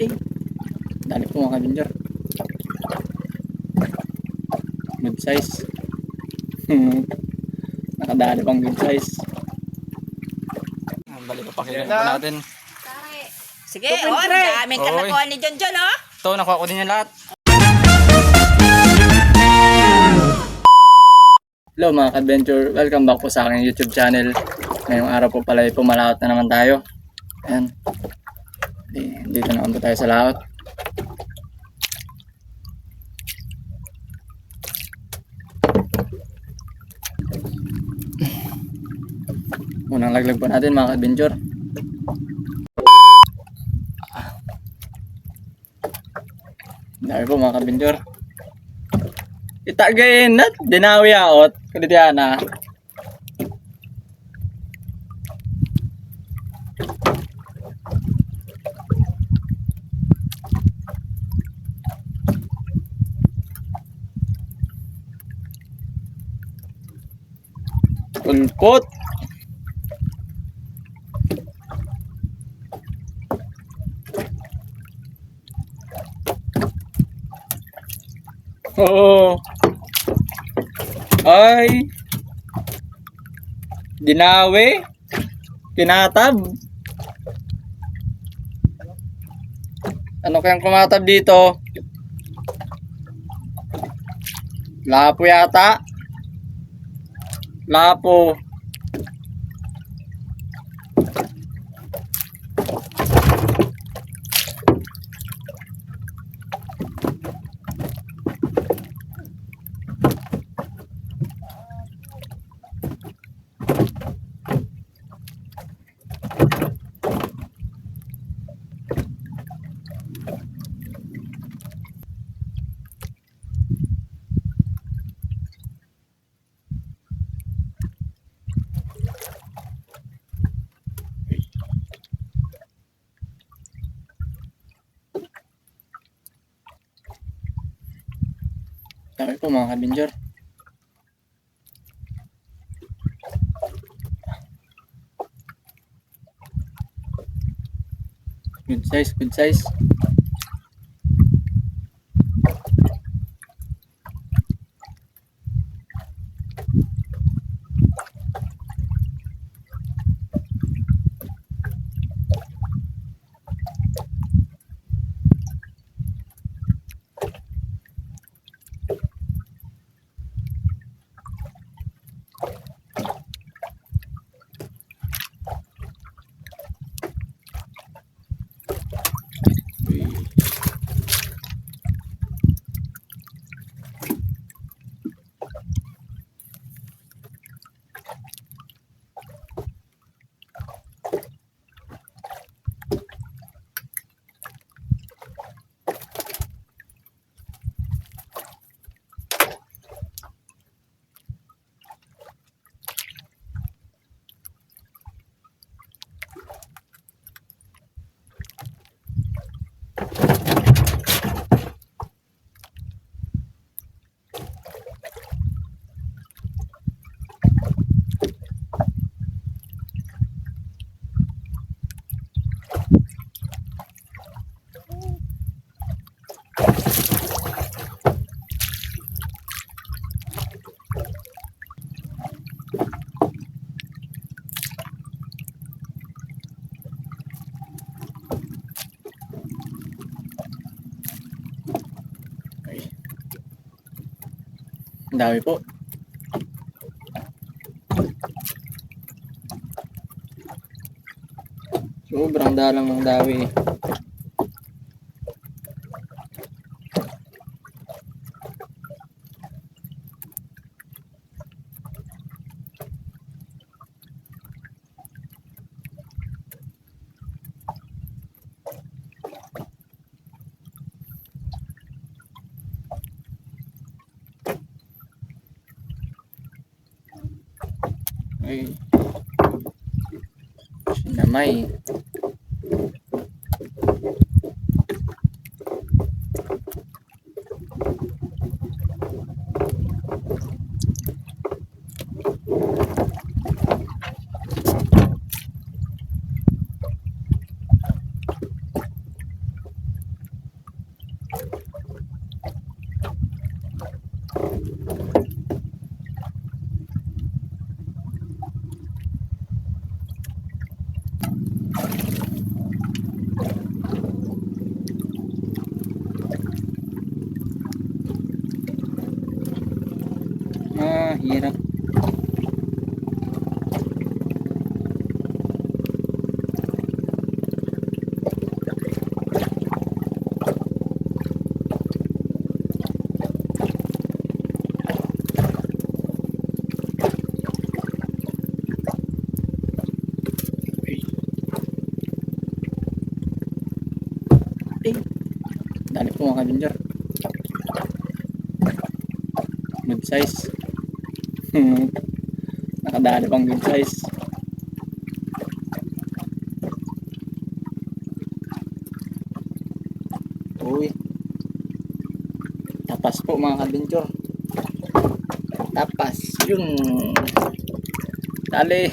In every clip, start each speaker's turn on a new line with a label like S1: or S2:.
S1: Eh, dali po mga kabinyor. Good size. Nakadali pang good size. Balik pa pakinggan po natin.
S2: Sige, oh, daming ka
S1: Oy.
S2: nakuha ni John John, oh.
S1: Ito, nakuha ko din yung lahat. Hello mga ka-adventure, welcome back po sa aking YouTube channel. Ngayong araw po pala ay pumalaot na naman tayo. Ayan. Dito naman po tayo sa laot. Unang laglag po natin mga ka-adventure. Dami po mga ka-adventure. Itagayin na, dinawi out. Kulit yan ah. Pulpot. Oo. Ay. Dinawi. Kinatab. Ano kayang kumatab dito? Lapo yata. Lapo. Dami po mga kabinjor. Good size, good size. Ang dami po. Sobrang dalang ng dawi. Ay. Sinamay. Hirap. Dali po mga kabinjar. Good size. Nakadali pang good size. Uy. Tapas po mga kabinjar. Tapas. Yun. Dali.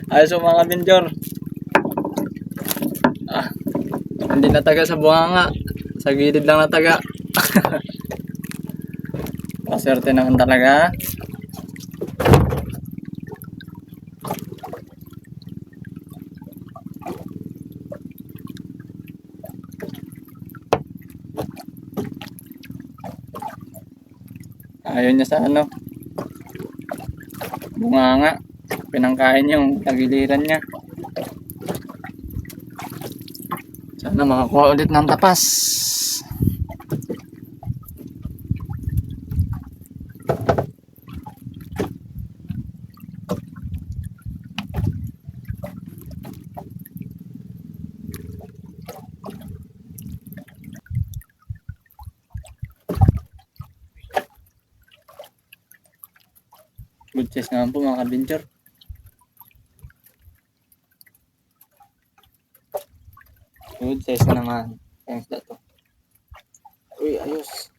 S1: Ayos po mga kabinjar. Hindi nataga sa bunganga. Sa gilid lang nataga. Paswerte naman talaga. Ayaw niya sa ano. Bunganga. Pinangkain yung tagiliran niya. Sana makakuha ulit ng tapas. Good size naman po mga kabinjar. Good size na naman. Thanks na to. Uy, ayos.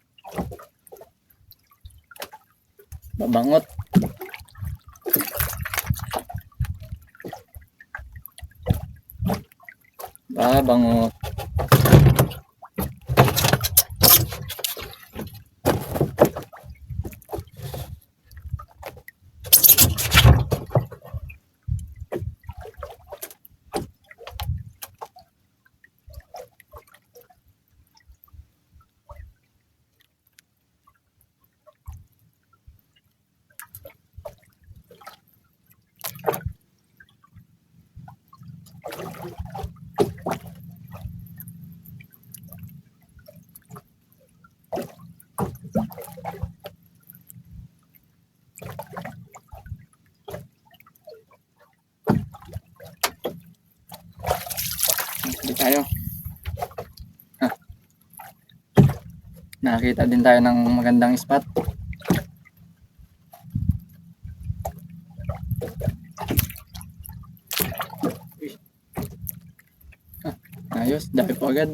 S1: Babangot. Babangot. Hindi tayo. Nakakita din tayo ng magandang spot. Ayos, dami po agad.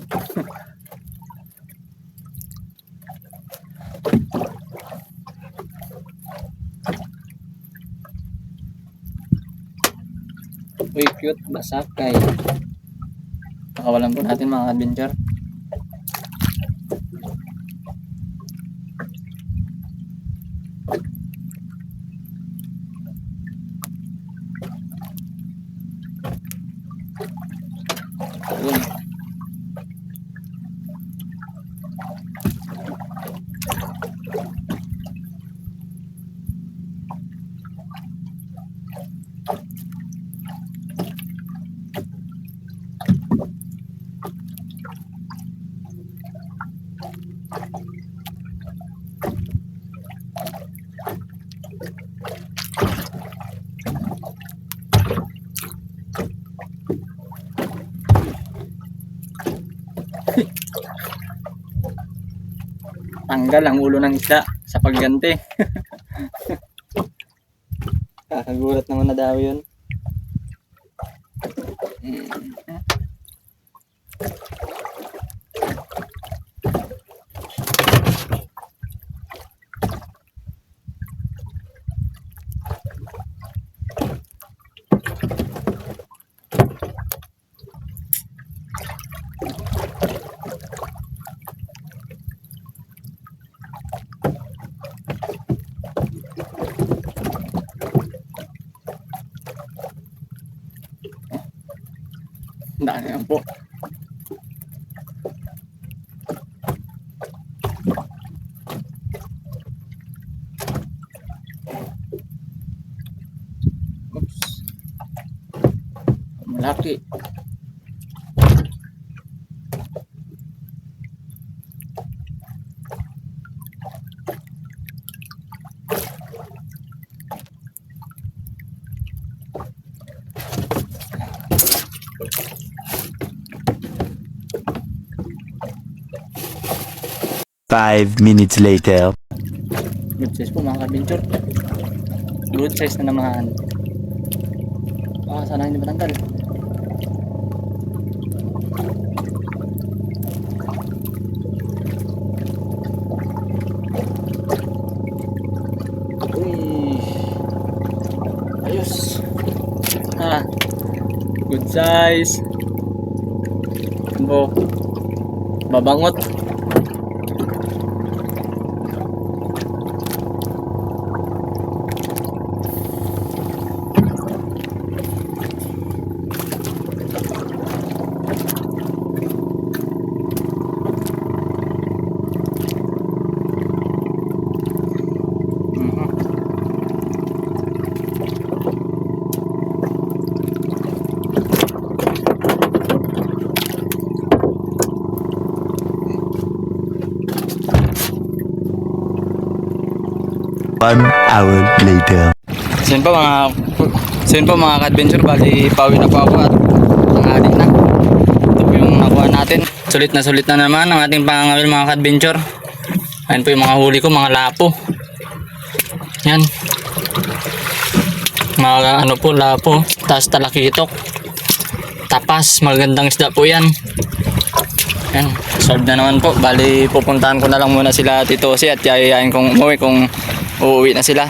S1: Uy, cute, basakay. Pakawalan po natin mga adventure. Ayun. Tanggal ang ulo ng isda sa pagganti. Kakagulat naman na daw yun. Dami yan po. Laki.
S3: Five minutes later.
S1: Good size po mga ka-adventure. Good size na naman. Sana hindi matanggal. Uy. Ayos. Good size. Bo. Babangot.
S3: One hour later.
S1: So yun po mga ka-adventure, bali pauwi na po ako at tanghali na. Ito po yung nakuha natin. Sulit na naman ang ating pangangawil mga ka-adventure. Ayan po yung mga huli ko, mga lapo. Yan. Mga ano po, lapo. Tapos talakitok. Tapas, magandang isda po yan. Yan, solved na naman po. Bali pupuntahan ko na lang muna sila Tito Osi at yayayain kong umuwi kung uuwi na sila.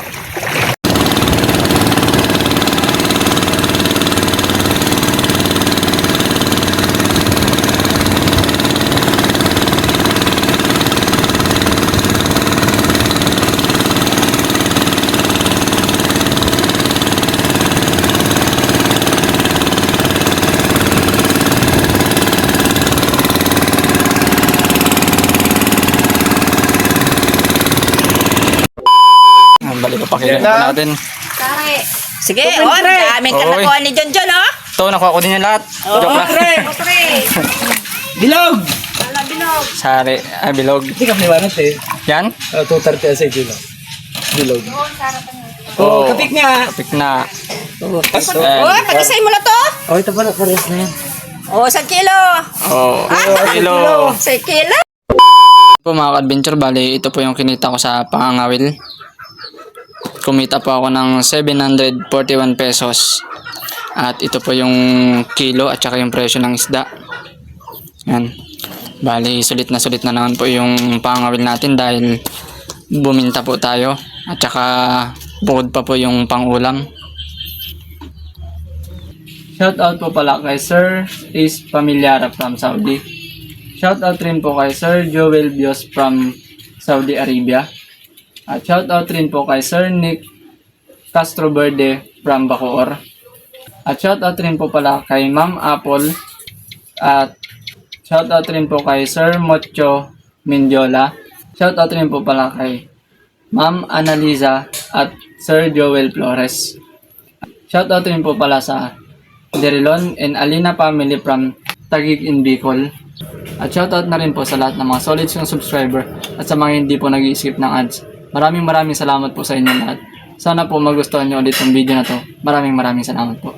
S1: Balik pa pakinggan po natin.
S2: Sige, daming
S1: Oy.
S2: kanakuha ni John John, oh.
S1: Ito, nakuha ko din yung lahat. Joke lang.
S4: Bilog!
S2: Wala bilog.
S1: Sari, bilog.
S4: Hindi ka maniwanat eh.
S1: Yan?
S4: 230 sa kilo. Bilog.
S1: Oo.
S4: Kapik nga!
S1: Kapik na.
S2: Oh, pag-isay mo na to.
S4: Oh, ito pala, pares na yan.
S2: Oh, 1 kilo.
S1: Oo. Kilo.
S2: 1 kilo.
S1: Po mga ka-adventure, bali ito po yung kinita ko sa pangangawil. Kumita po ako ng 741 pesos. At ito po yung kilo at saka yung presyo ng isda. Yan. Bali sulit na naman po yung pangangawil natin dahil buminta po tayo. At saka bukod pa po yung pangulam. Shout out po pala kay Sir Is Pamilyara from Saudi. Shout out rin po kay Sir Joel Bios from Saudi Arabia. At shout out rin po kay Sir Nick Castro Verde from Bacoor. At shout out rin po pala kay Ma'am Apple. At shout out rin po kay Sir Mocho Mindiola. Shout out rin po pala kay Ma'am Annalisa at Sir Joel Flores. Shout out rin po pala sa Derilon and Alina family from Taguig in Bicol. At shoutout na rin po sa lahat ng mga solid kong subscriber at sa mga hindi po nag-i-skip ng ads. Maraming salamat po sa inyo lahat. Sana po magustuhan nyo ulit yung video na to. Maraming salamat po.